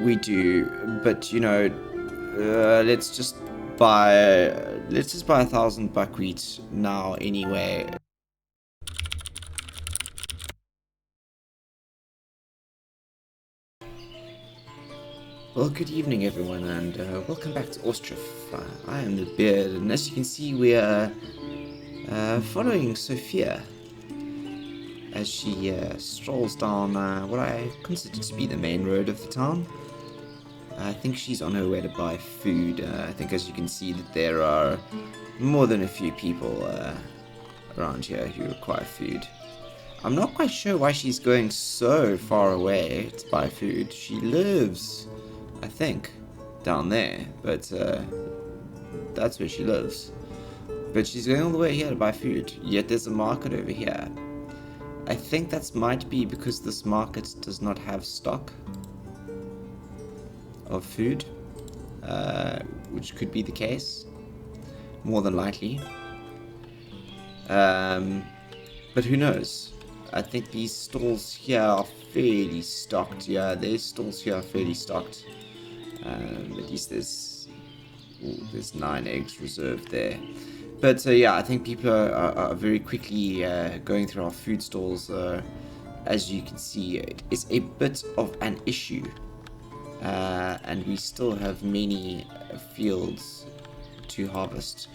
we do, but you know, let's just buy 1,000 buckwheat now anyway. Well, good evening everyone, and welcome back to Ostriv. I am the Beard, and as you can see, we are following Sophia as she strolls down what I consider to be the main road of the town. I think she's on her way to buy food. I think, as you can see, that there are more than a few people around here who require food. I'm not quite sure why she's going so far away to buy food. She lives, I think, down there, but that's where she lives. But she's going all the way here to buy food, yet there's a market over here. I think that might be because this market does not have stock of food, which could be the case, more than likely. But who knows? I think these stalls here are fairly stocked. Yeah, these stalls here are fairly stocked. At least there's 9 eggs reserved there. But yeah, I think people are very quickly going through our food stalls. As you can see, it is a bit of an issue. And we still have many fields to harvest.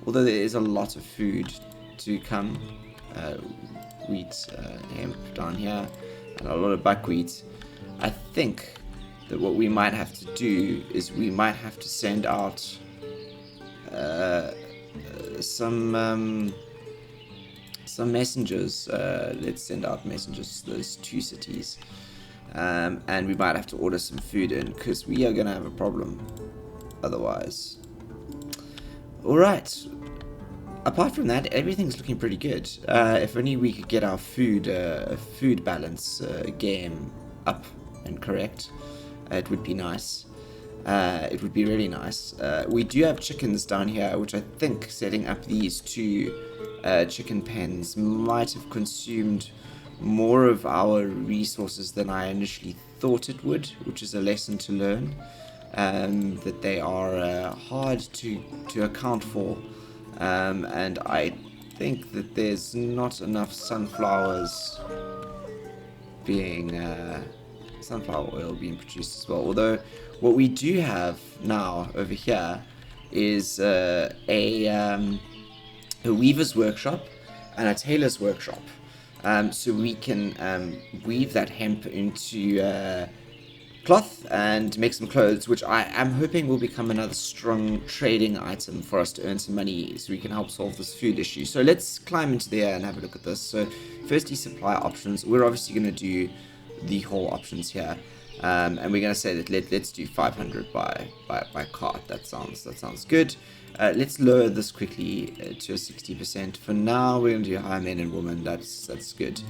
Although there is a lot of food to come. Wheat, hemp down here, and a lot of buckwheat. I think that what we might have to do is we might have to send out some messengers. Let's send out messengers to those 2 cities, and we might have to order some food in, because we are gonna have a problem otherwise. Alright, apart from that, everything's looking pretty good. If only we could get our food balance game up and correct, it would be nice. It would be really nice. We do have chickens down here, which I think setting up these 2 chicken pens might have consumed more of our resources than I initially thought it would, which is a lesson to learn. That they are hard to account for. And I think that there's not enough sunflower oil being produced as well. Although what we do have now over here is a weaver's workshop and a tailor's workshop. So we can weave that hemp into cloth and make some clothes, which I am hoping will become another strong trading item for us to earn some money, so we can help solve this food issue. So let's climb into there and have a look at this. So firstly, supply options. We're obviously going to do the whole options here, and we're going to say that let's do 500 by cart. That sounds good. Let's lower this quickly to 60%. For now, we're going to do high men and women. That's good.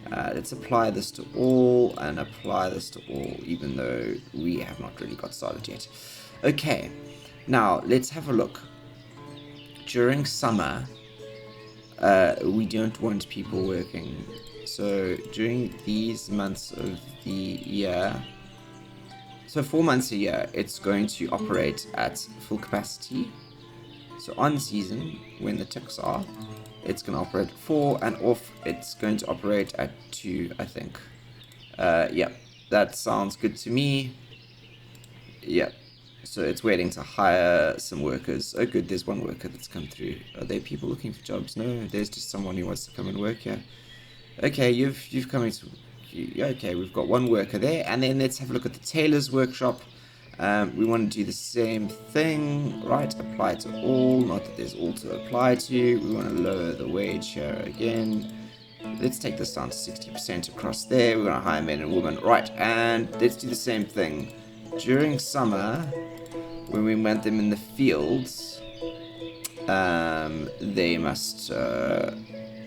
Let's apply this to all and apply this to all, even though we have not really got started yet. Okay, now let's have a look. During summer, we don't want people working. So during these months of the year, so 4 months a year, it's going to operate at full capacity. So on season, when the ticks are, it's going to operate at 4, and off it's going to operate at 2, I think. Yeah, that sounds good to me. Yeah, so it's waiting to hire some workers. Oh good, there's one worker that's come through. Are there people looking for jobs? No, there's just someone who wants to come and work here. Okay, you've come into... Okay, we've got one worker there, and then let's have a look at the tailor's workshop. We want to do the same thing, right? Apply to all, not that there's all to apply to. We want to lower the wage here again. Let's take this down to 60% across there. We're going to hire men and women, right? And let's do the same thing. During summer, when we want them in the fields, they must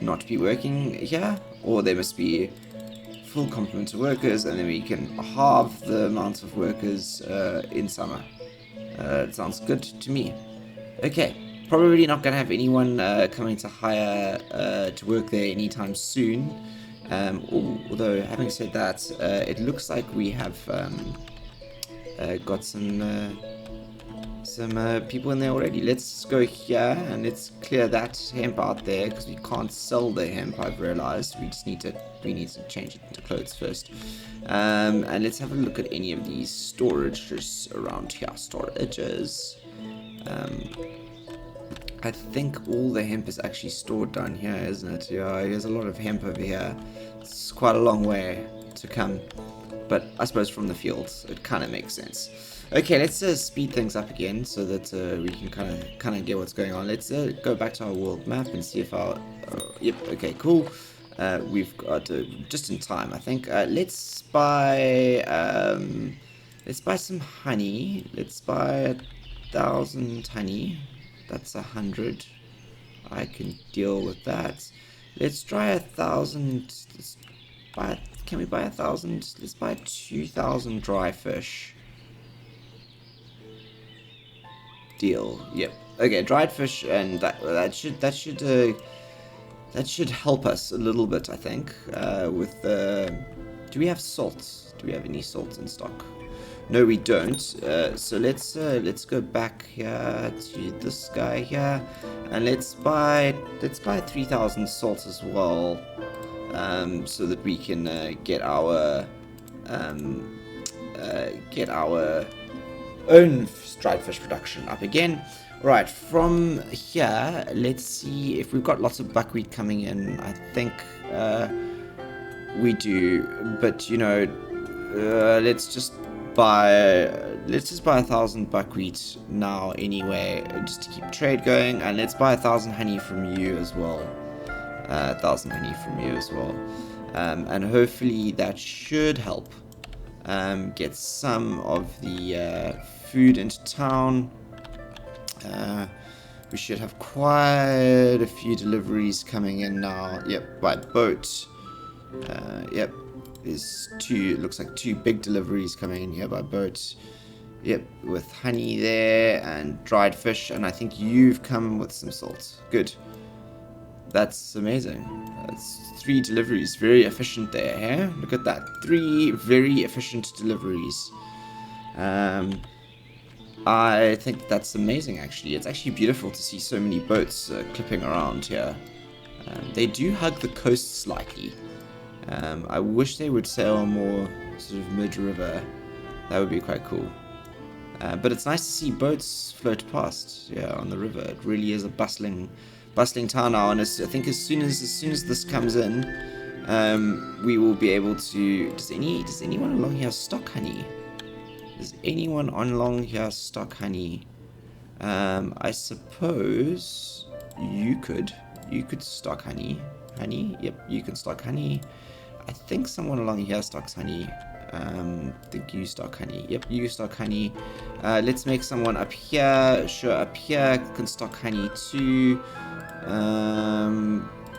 not be working here, or they must be full complement of workers, and then we can halve the amount of workers in summer. It sounds good to me. Okay, probably not going to have anyone coming to hire to work there anytime soon. Although, having said that, it looks like we have got some people in there already. Let's go here and let's clear that hemp out there because we can't sell the hemp. I've realized we need to change it into clothes first. And let's have a look at any of these storages around here. Storages. I think all the hemp is actually stored down here, isn't it? Yeah, there's a lot of hemp over here. It's quite a long way to come, but I suppose from the fields it kind of makes sense. Okay, let's speed things up again so that we can kind of get what's going on. Let's go back to our world map and see if our yep. Okay, cool. We've got just in time, I think. Let's buy some honey. Let's buy 1,000 honey. That's 100. I can deal with that. Let's try 1,000. Can we buy 1,000? Let's buy 2,000 dry fish. Deal. Yep. Okay, dried fish, and that should help us a little bit, I think. With do we have salt? Do we have any salt in stock? No, we don't. So let's go back here to this guy here, and let's buy 3,000 salt as well, so that we can get our own dried fish production up again. Right, from here, let's see if we've got lots of buckwheat coming in. I think we do, but you know, let's just buy 1,000 buckwheat now anyway, just to keep trade going, and let's buy 1,000 honey from you as well. 1,000 honey from you as well, and hopefully that should help get some of the food into town. We should have quite a few deliveries coming in now. Yep, by boat. Yep, looks like two big deliveries coming in here by boat. Yep, with honey there and dried fish, and I think you've come with some salt. Good. That's amazing. That's 3 deliveries. Very efficient there, eh? Look at that. 3 very efficient deliveries. I think that's amazing, actually. It's actually beautiful to see so many boats clipping around here. They do hug the coast slightly. I wish they would sail more sort of mid-river. That would be quite cool. But it's nice to see boats float past, yeah, on the river. It really is a bustling town now, and I think as soon as this comes in, we will be able to. Does anyone along here stock honey? Does anyone along here stock honey? I suppose you could stock honey. Honey? Yep, you can stock honey. I think someone along here stocks honey. I think you stock honey. Yep, you stock honey. Let's make someone up here. Sure, up here can stock honey too.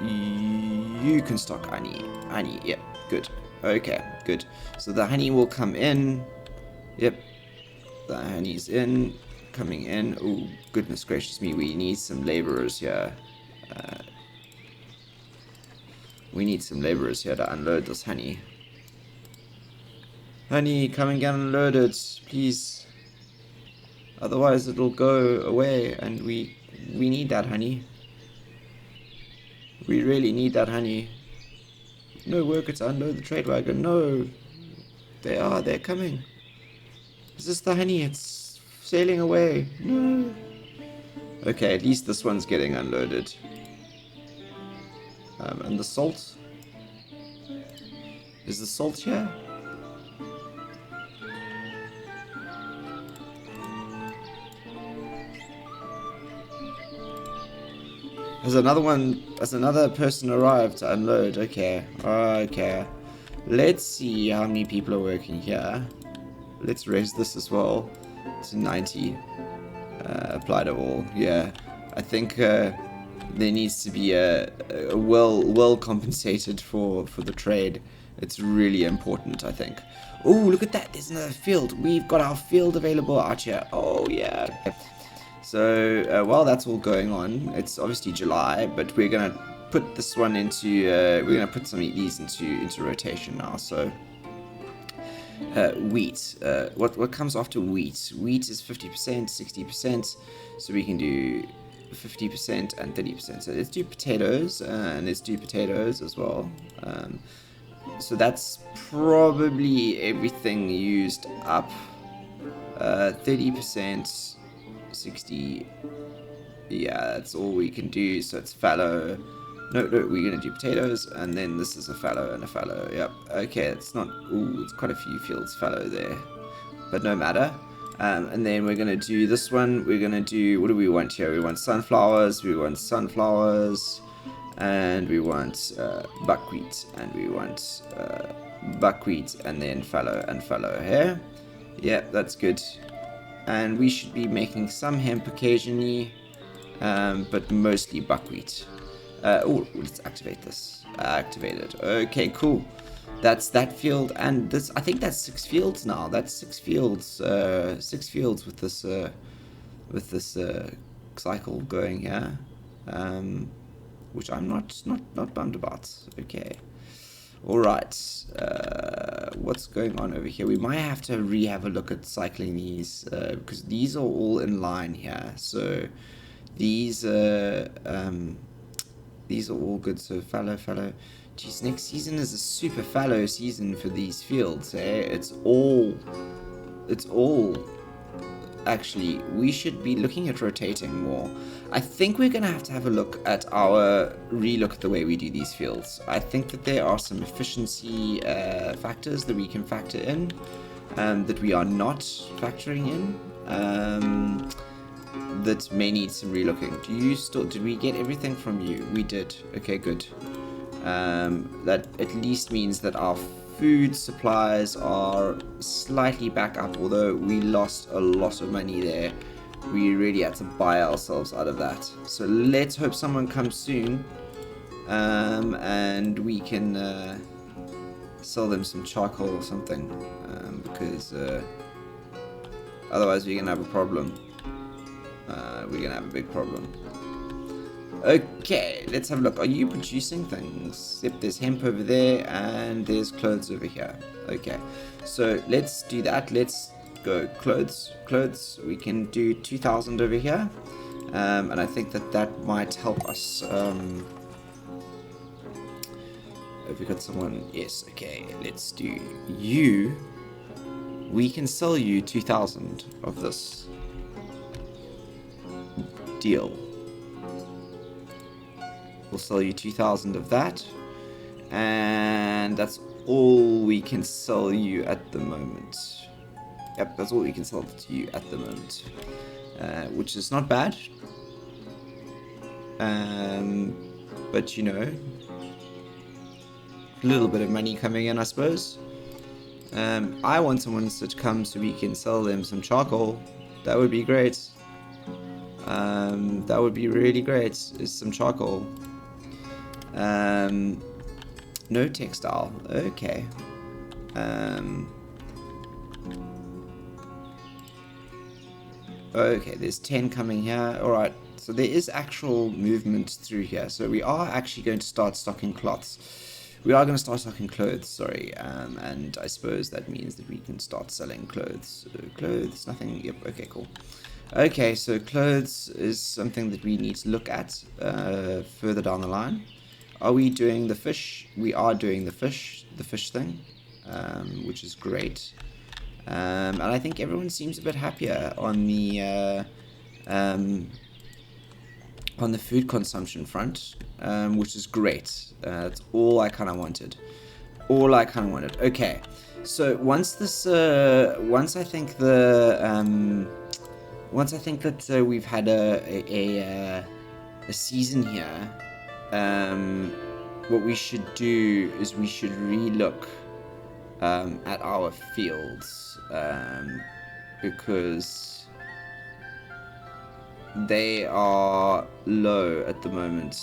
You can stock honey. Honey, yep, good. Okay, good. So the honey will come in. Yep, the honey's coming in. Oh, goodness gracious me, we need some laborers here. We need some laborers here to unload this honey. Honey, come and get unloaded, please. Otherwise it'll go away, and we need that honey. We really need that honey. No worker to unload the trade wagon. No. They're coming. Is this the honey? It's sailing away. No. Okay, at least this one's getting unloaded. And the salt? Is the salt here? Has another person arrived to unload? Okay. Okay. Let's see how many people are working here. Let's raise this as well to 90. Apply to all. Yeah. I think there needs to be a well compensated for the trade. It's really important, I think. Oh, look at that. There's another field. We've got our field available out here. Oh, yeah. So, while that's all going on, it's obviously July, but we're going to put this one into, we're going to put some of these into rotation now. So, wheat. What comes after wheat? Wheat is 50%, 60%, so we can do 50% and 30%. So let's do potatoes, and let's do potatoes as well. So that's probably everything used up. 30%, 60. Yeah, that's all we can do. So it's fallow. No, we're gonna do potatoes, and then this is a fallow and a fallow. Yep. Okay, it's not. Ooh, it's quite a few fields fallow there, but no matter. And then we're gonna do this one. We're gonna do. What do we want here? We want sunflowers. We want sunflowers, and we want buckwheat, and we want buckwheat, and then fallow and fallow here. Yep, that's good. And we should be making some hemp occasionally, but mostly buckwheat. Oh, let's activate this. Activate it. Okay, cool. That's that field, and this. I think that's 6 fields now. That's 6 fields. 6 fields with this cycle going here, which I'm not bummed about. Okay. All right. What's going on over here? We might have to have a look at cycling these because these are all in line here. So these are all good. So fallow. Geez, next season is a super fallow season for these fields. It's all. Actually, we should be looking at rotating more. I think we're going to have a look at relook at the way we do these fields. I think that there are some efficiency factors that we can factor in that we are not factoring in. That may need some relooking. Did we get everything from you? We did. Okay, good. That at least means that our food supplies are slightly back up, although we lost a lot of money there. We really had to buy ourselves out of that. So let's hope someone comes soon, and we can sell them some charcoal or something, because otherwise we're gonna have a problem. We're gonna have a big problem. Okay, let's have a look. Are you producing things? Yep, there's hemp over there, and there's clothes over here. Okay, so let's do that. Let's go clothes. We can do 2,000 over here, and I think that might help us. Have we got someone? Yes. Okay, let's do you. We can sell you 2,000 of this. Deal. We'll sell you 2,000 of that, and that's all we can sell you at the moment. Yep, that's all we can sell to you at the moment, which is not bad. But you know, a little bit of money coming in, I suppose. I want someone to come so we can sell them some charcoal. That would be great. That would be really great. Is some charcoal. No textile. Okay. Okay, there's 10 coming here. Alright, so there is actual movement through here. So we are actually going to start stocking cloths. We are going to start stocking clothes, sorry. And I suppose that means that we can start selling clothes. Clothes, nothing. Yep, okay, cool. Okay, so clothes is something that we need to look at further down the line. Are we doing the fish? We are doing the fish thing, which is great. And I think everyone seems a bit happier on the food consumption front, which is great. That's all I kind of wanted. Okay, so once I think that we've had a season here. What we should do is we should relook at our fields, because they are low at the moment.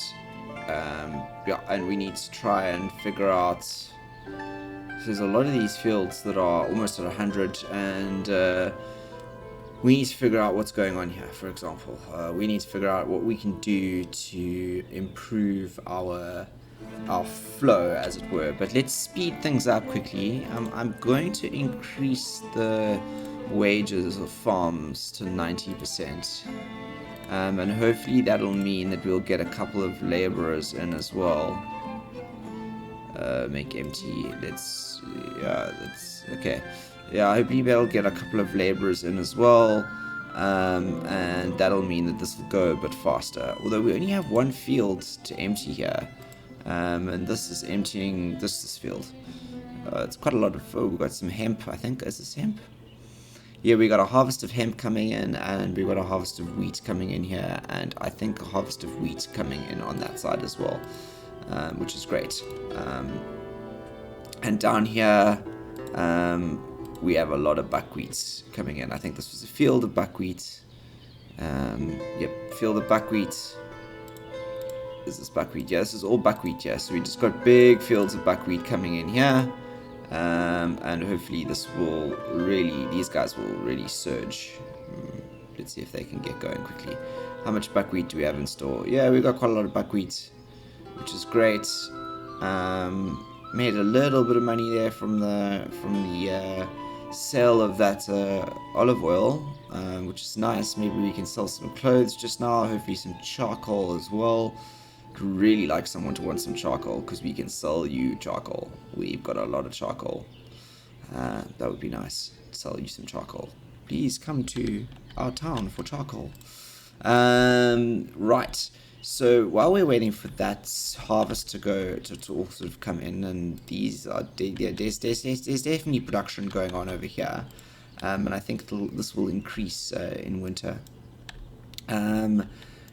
Yeah, and we need to try and figure out. There's a lot of these fields that are almost at 100, and we need to figure out what's going on here. For example, we need to figure out what we can do to improve our our flow, as it were. But let's speed things up quickly. I'm going to increase the wages of farms to 90%. And hopefully that'll mean that we'll get a couple of laborers in as well. Make empty. Let's okay. Yeah, hopefully that'll get a couple of laborers in as well. And that'll mean that this will go a bit faster. Although we only have one field to empty here. And this is emptying this field. It's quite a lot of... Oh, we've got some hemp, I think. Is this hemp? Yeah, we got a harvest of hemp coming in, and we got a harvest of wheat coming in here, and I think a harvest of wheat coming in on that side as well, which is great. And down here, we have a lot of buckwheat coming in. I think this was a field of buckwheat. Yep, field of buckwheat. Is this buckwheat? Yeah, this is all buckwheat. Yeah, so we just got big fields of buckwheat coming in here. And hopefully this will really, these guys will really surge. Let's see if they can get going quickly. How much buckwheat do we have in store? Yeah, we've got quite a lot of buckwheat, which is great. Made a little bit of money there from the sale of that olive oil, which is nice. Maybe we can sell some clothes just now, hopefully some charcoal as well. Really like someone to want some charcoal, because we can sell you charcoal. We've got a lot of charcoal. That would be nice. Sell you some charcoal. Please come to our town for charcoal. Right. So while we're waiting for that harvest to go to all sort of come in, and these are there's definitely production going on over here, and I think this will increase in winter.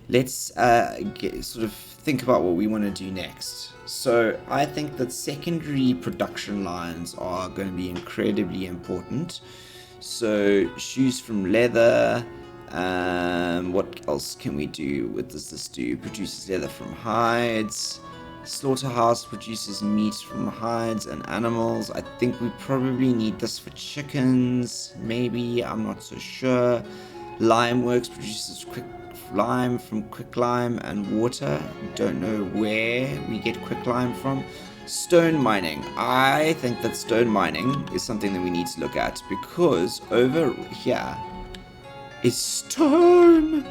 Let's sort of think about what we want to do next. So I think that secondary production lines are going to be incredibly important. So shoes from leather. What else can we do? What does this do? Produces leather from hides. Slaughterhouse produces meat from hides and animals. I think we probably need this for chickens. Maybe, I'm not so sure. Limeworks produces lime from quicklime and water. Don't know where we get quicklime from. Stone mining. I think that stone mining is something that we need to look at, because over here is stone.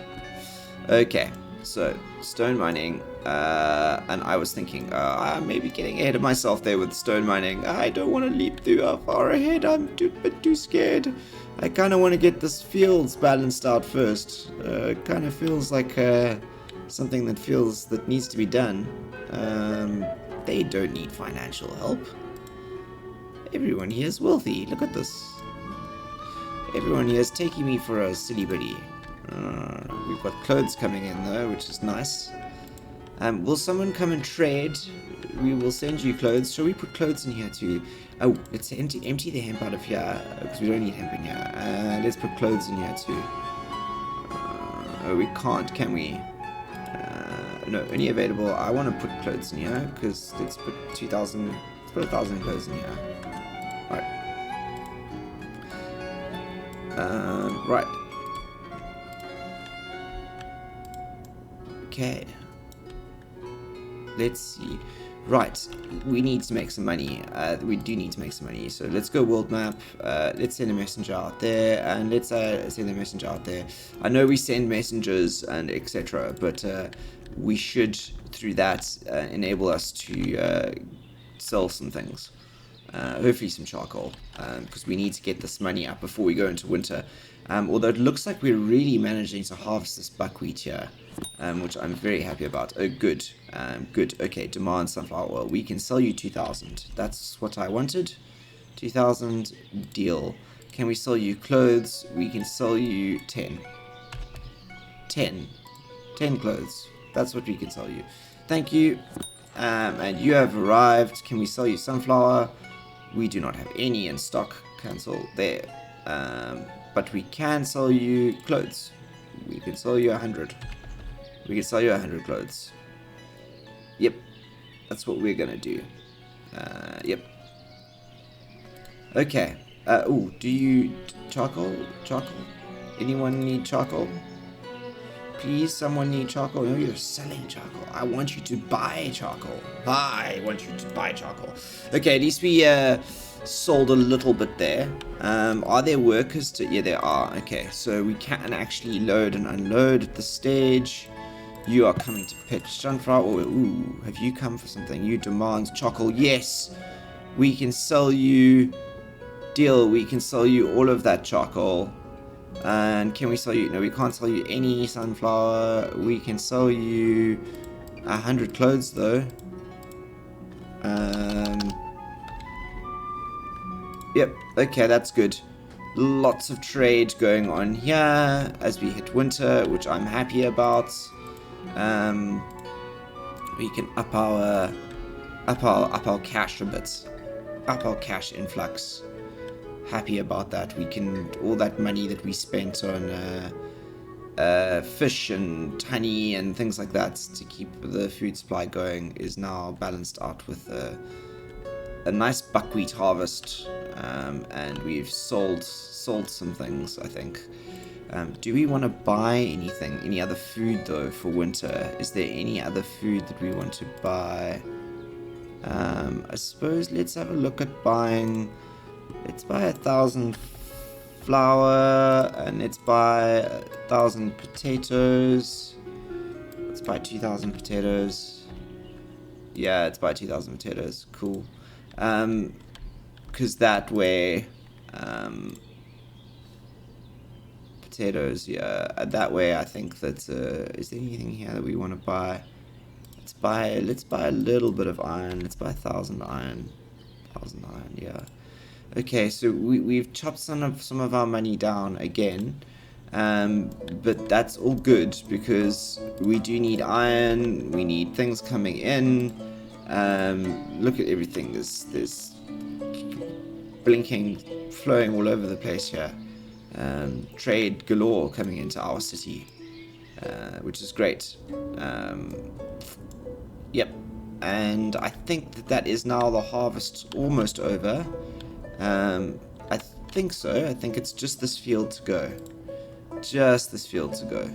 Okay, so stone mining. And I was thinking, I'm maybe getting ahead of myself there with stone mining. I don't want to leap too far ahead. I'm too scared. I kind of want to get this fields balanced out first. It kind of feels like something that needs to be done. They don't need financial help. Everyone here is wealthy. Look at this. Everyone here is taking me for a silly buddy. We've got clothes coming in though, which is nice. Will someone come and trade? We will send you clothes. Shall we put clothes in here too? Oh, let's empty the hemp out of here, because we don't need hemp in here. Let's put clothes in here too. Oh, we can't, can we? No, only available. I want to put clothes in here, because let's put 2,000. Let's put 1,000 clothes in here. Right. Right. Okay. Let's see. Right, we need to make some money. We do need to make some money. So let's go world map. Let's send a messenger out there, and let's send a messenger out there. I know we send messengers and etc., but we should, through that, enable us to sell some things. Hopefully some charcoal, because we need to get this money up before we go into winter. Although it looks like we're really managing to harvest this buckwheat here, which I'm very happy about. Oh, good. Good. Okay, demand sunflower oil. We can sell you 2,000. That's what I wanted. 2,000, deal. Can we sell you clothes? We can sell you 10. 10 clothes. That's what we can sell you. Thank you. And you have arrived. Can we sell you sunflower? We do not have any in stock. Cancel there. But we can sell you clothes. We can sell you 100. We can sell you 100 clothes. Yep. That's what we're gonna do. Yep. Okay. Do you... Charcoal? Anyone need charcoal? Please, someone need charcoal. No, you're selling charcoal. I want you to buy charcoal. I want you to buy charcoal. Okay, at least we sold a little bit there. Are there workers to... Yeah, there are. Okay, so we can actually load and unload at this stage. You are coming to pitch sunflower oil. Ooh, have you come for something? You demand charcoal. Yes, we can sell you... Deal, we can sell you all of that charcoal. And can we sell you... No, we can't sell you any sunflower. We can sell you 100 clothes, though. Yep, okay, that's good. Lots of trade going on here as we hit winter, which I'm happy about. We can up our cash a bit. Up our cash influx. Happy about that. We can... All that money that we spent on fish and honey and things like that to keep the food supply going is now balanced out with a nice buckwheat harvest. And we've sold some things, I think. Do we want to buy anything? Any other food, though, for winter? Is there any other food that we want to buy? I suppose let's have a look at buying... Let's buy 1,000 flour, and let's buy 1,000 potatoes. Let's buy 2,000 potatoes. Yeah, let's buy 2,000 potatoes. Cool. Because that way... potatoes, yeah. That way I think that... is there anything here that we want to buy? Let's buy a little bit of iron. Let's buy 1,000 iron. 1,000 iron, yeah. Okay, so we've chopped some of our money down again, but that's all good because we do need iron. We need things coming in. Look at everything. There's blinking, flowing all over the place here. Trade galore coming into our city, which is great. Yep, and I think that is now the harvest almost over. I think so. I think it's just this field to go. Just this field to go.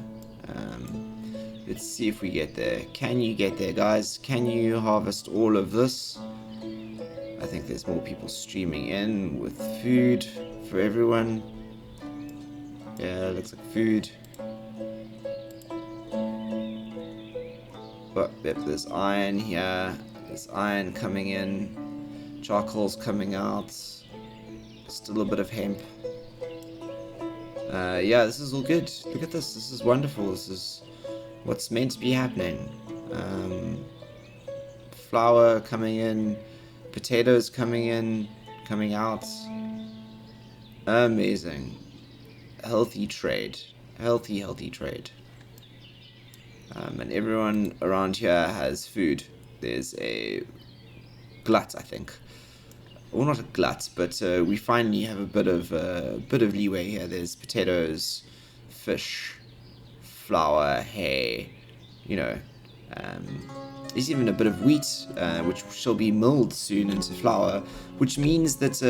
Let's see if we get there. Can you get there, guys? Can you harvest all of this? I think there's more people streaming in with food for everyone. Yeah, looks like food. But yep, there's iron here. There's iron coming in. Charcoal's coming out. Still a bit of hemp. Yeah, this is all good. Look at this. This is wonderful. This is what's meant to be happening. Flour coming in. Potatoes coming in. Coming out. Amazing. Healthy trade. Healthy trade. And everyone around here has food. There's a glut, I think. Well, not a glut, but we finally have a bit of leeway here. There's potatoes, fish, flour, hay, you know. There's even a bit of wheat, which shall be milled soon into flour, which means that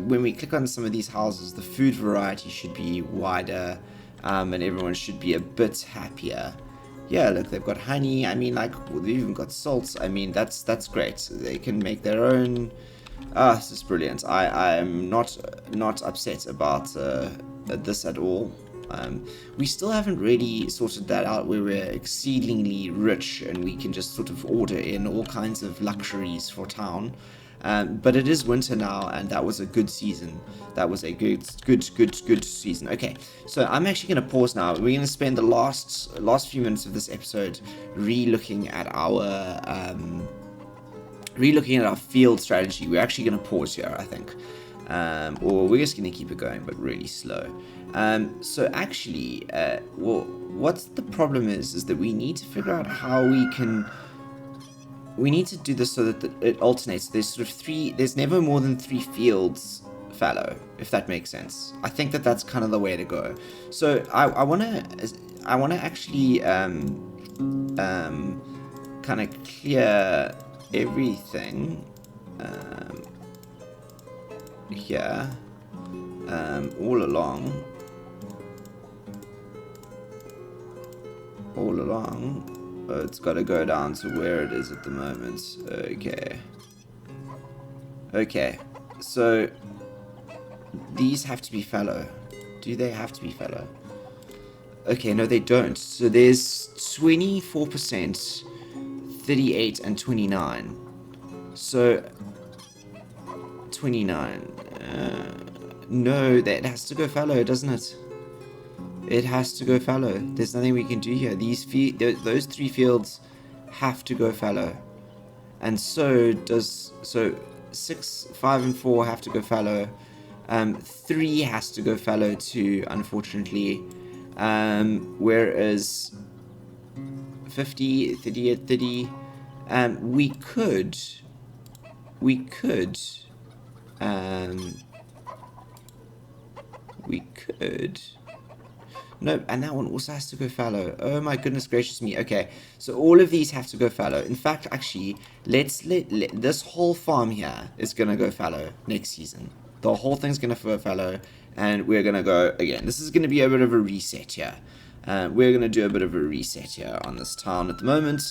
when we click on some of these houses, the food variety should be wider, and everyone should be a bit happier. Yeah, look, they've got honey. I mean, like, they've even got salts. I mean, that's great. They can make their own. This is brilliant. I'm not upset about this at all. We still haven't really sorted that out where we're exceedingly rich and we can just sort of order in all kinds of luxuries for town. But it is winter now, and that was a good season. That was a good season. Okay, so I'm actually going to pause now. We're going to spend the last few minutes of this episode re-looking at our field strategy. We're actually going to pause here, I think. Or we're just going to keep it going, but really slow. So actually, well, what's the problem is that we need to figure out how we need to do this so that it alternates. There's sort of there's never more than 3 fields fallow, if that makes sense. I think that's kind of the way to go. So I want to actually kind of clear everything here all along. all along. It's got to go down to where it is at the moment. Okay. Okay. So these have to be fallow. Do they have to be fallow? Okay, no, they don't. So there's 24%, 38, and 29. So 29. No, that has to go fallow, doesn't it? It has to go fallow. There's nothing we can do here. Those 3 fields have to go fallow, and so 6, 5, and 4 have to go fallow. 3 has to go fallow too, unfortunately. Whereas 50, 30, 30, we could. No, and that one also has to go fallow. Oh my goodness gracious me. Okay, so all of these have to go fallow. In fact, actually, let's let this whole farm here is gonna go fallow next season. The whole thing's gonna go fallow, and we're gonna go again. This is gonna be a bit of a reset here. We're gonna do a bit of a reset here on this town at the moment.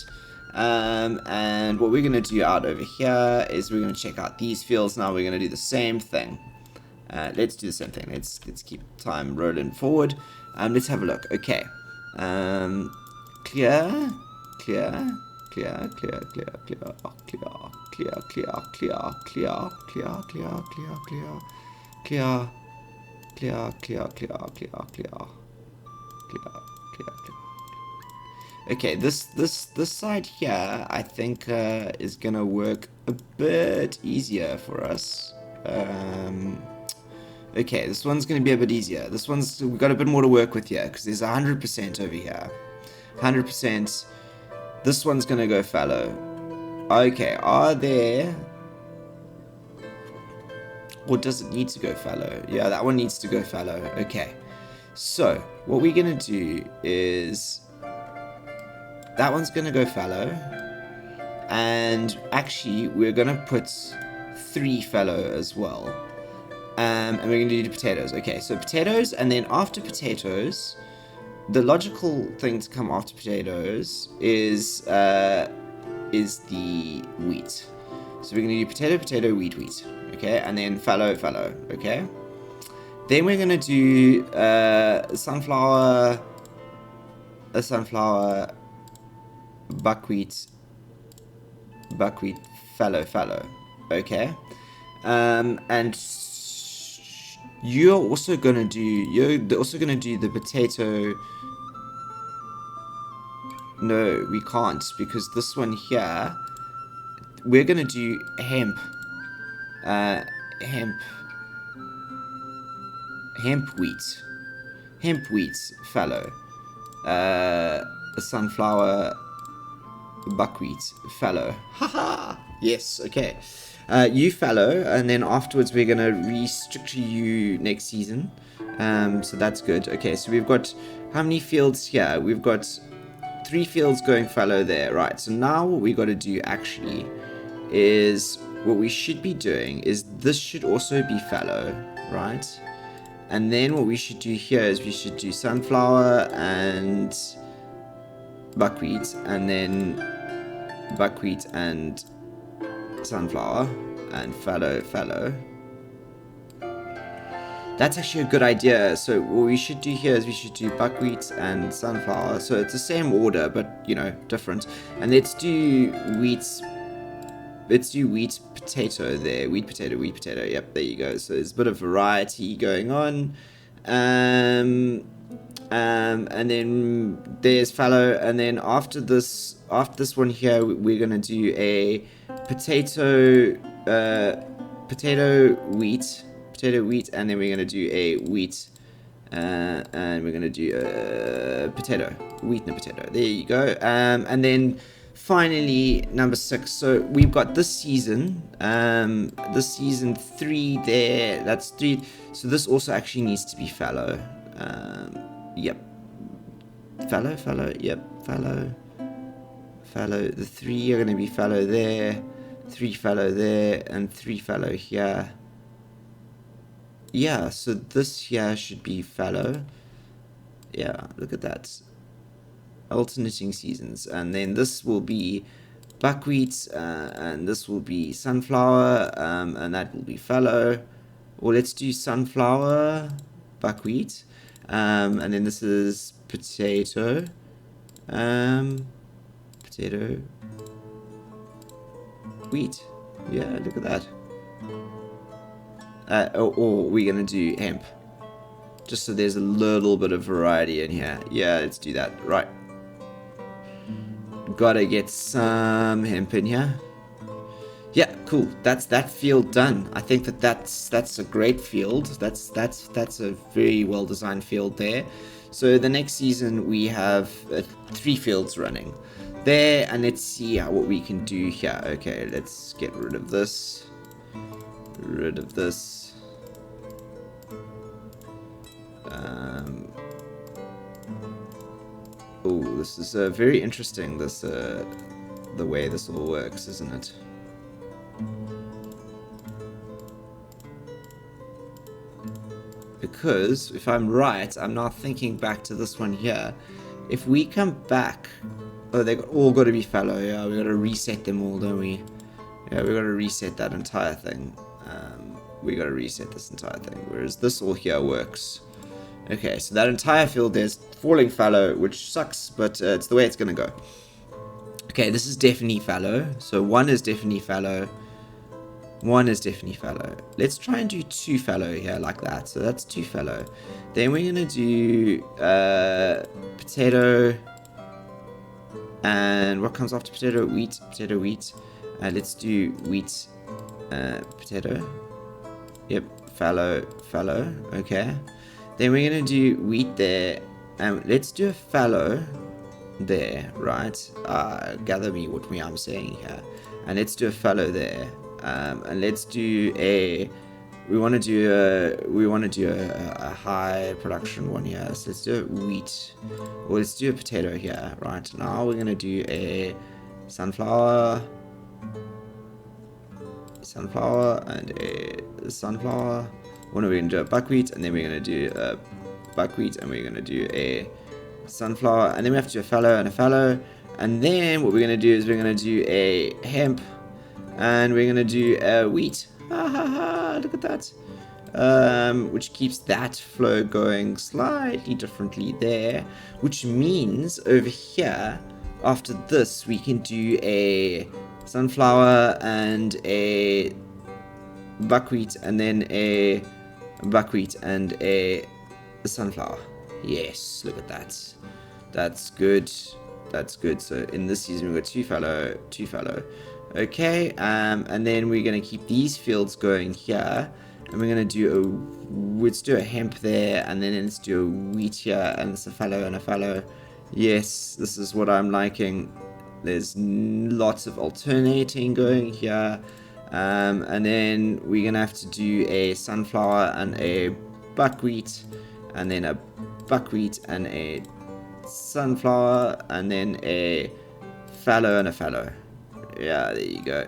And what we're gonna do out over here is we're gonna check out these fields now. We're gonna do the same thing. Let's do the same thing. Let's keep time rolling forward. Let's have a look. Okay. Clear. Okay, this side here, I think, is gonna work a bit easier for us. Okay, this one's going to be a bit easier. We've got a bit more to work with here, because there's 100% over here. 100%. This one's going to go fallow. Okay, are there... Or does it need to go fallow? Yeah, that one needs to go fallow. Okay. So, what we're going to do is... That one's going to go fallow. And actually, we're going to put 3 fallow as well. And we're going to do potatoes. Okay, so potatoes, and then after potatoes, the logical thing to come after potatoes is the wheat. So we're going to do potato, wheat. Okay, and then fallow. Okay. Then we're going to do sunflower, buckwheat, fallow. Okay. And you're also gonna do the potato. No, we can't, because this one here, we're gonna do hemp wheat fallow, sunflower, buckwheat fallow. Haha. Yes. Okay. You fallow, and then afterwards we're gonna restructure you next season. So that's good. Okay, so we've got how many fields here? We've got 3 fields going fallow there, right? So now what we got to do actually is what we should be doing is this should also be fallow, right? And then what we should do here is we should do sunflower and buckwheat, and then buckwheat and sunflower and fallow. That's actually a good idea. So what we should do here is we should do buckwheat and sunflower. So it's the same order, but you know, different. And let's do wheat potato there. Wheat potato. Yep, there you go. So there's a bit of variety going on. And then there's fallow, and then after this one here, we're gonna do a potato wheat, and then we're gonna do a wheat, and we're gonna do a potato, wheat and a potato. There you go. And then finally number 6. So we've got this season 3 there. That's 3. So this also actually needs to be fallow. Yep. Fallow. Yep. Fallow. The 3 are going to be fallow there, 3 fallow there, and 3 fallow here. Yeah, so this here should be fallow. Yeah, look at that. alternating seasons, and then this will be buckwheat, and this will be sunflower, and that will be fallow. Or let's do sunflower, buckwheat, and then this is potato, potato, wheat. Yeah, look at that. Or we're gonna do hemp, just so there's a little bit of variety in here. Yeah, let's do that. Right. Gotta get some hemp in here. Yeah, cool. That's that field done. I think that's a great field. That's a very well designed field there. So the next season we have 3 fields running there, and let's see what we can do here. Okay, let's get rid of this. Rid of this. Oh, this is very interesting. This the way this all works, isn't it? Because if I'm right, I'm now thinking back to this one here. If we come back, oh, they all got to be fallow. Yeah, we got to reset them all, don't we? Yeah, we got to reset that entire thing. We got to reset this entire thing. Whereas this all here works. Okay, so that entire field there's falling fallow, which sucks, but it's the way it's gonna go. Okay, this is definitely fallow. So 1 is definitely fallow. 1 is definitely fallow. Let's try and do 2 fallow here like that. So that's 2 fallow. Then we're gonna do potato, and what comes after potato? Wheat, potato, wheat. Let's do wheat, potato. Yep, fallow, fallow. Okay. Then we're gonna do wheat there, and let's do a fallow there, right? Gather me what I'm saying here, and let's do a fallow there, and let's do a. We want to do a high production one here. So let's do a wheat, or let's do a potato here, right? Now we're gonna do a sunflower, and a sunflower. We're going to do a buckwheat, and then we're going to do a buckwheat, and we're going to do a sunflower, and then we have to do a fallow and a fallow, and then what we're going to do is we're going to do a hemp, and we're going to do a wheat. Ha ha ha, look at that. Which keeps that flow going slightly differently there, which means over here, after this, we can do a sunflower and a buckwheat, and then a buckwheat and a sunflower. Yes, look at that. That's good. That's good. So in this season we've got 2 fallow, 2 fallow. Okay, and then we're gonna keep these fields going here, and we're gonna do let's do a hemp there, and then let's do a wheat here, and it's a fallow and a fallow. Yes, this is what I'm liking. There's lots of alternating going here. And then we're gonna have to do a sunflower and a buckwheat, and then a buckwheat and a sunflower, and then a fallow and a fallow. Yeah, there you go.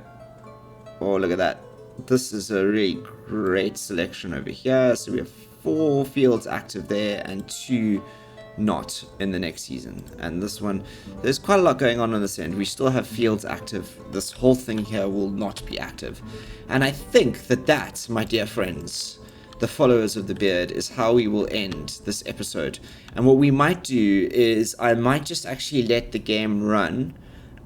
Oh, look at that. This is a really great selection over here. So we have 4 fields active there and 2 not in the next season. And this one, there's quite a lot going on this end. We still have fields active. This whole thing here will not be active. And I think that, my dear friends, the followers of the beard, is how we will end this episode. And what we might do is I might just actually let the game run,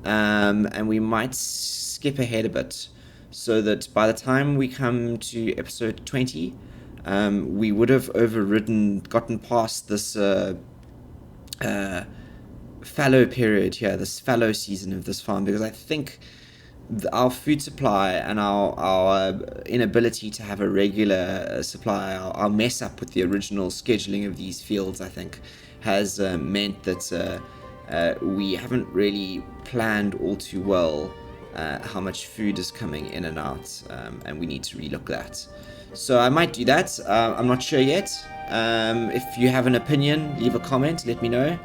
and we might skip ahead a bit, so that by the time we come to episode 20, we would have gotten past this fallow period here, this fallow season of this farm, because I think our food supply and our inability to have a regular supply, our mess up with the original scheduling of these fields, I think, has meant that we haven't really planned all too well how much food is coming in and out, and we need to relook that. So I might do that. I'm not sure yet. If you have an opinion, leave a comment, let me know.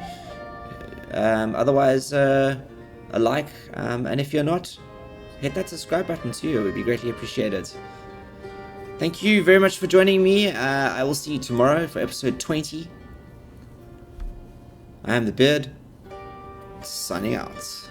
Otherwise, a like, and if you're not, hit that subscribe button too. It would be greatly appreciated. Thank you very much for joining me. I will see you tomorrow for episode 20. I am the Beard. signing out.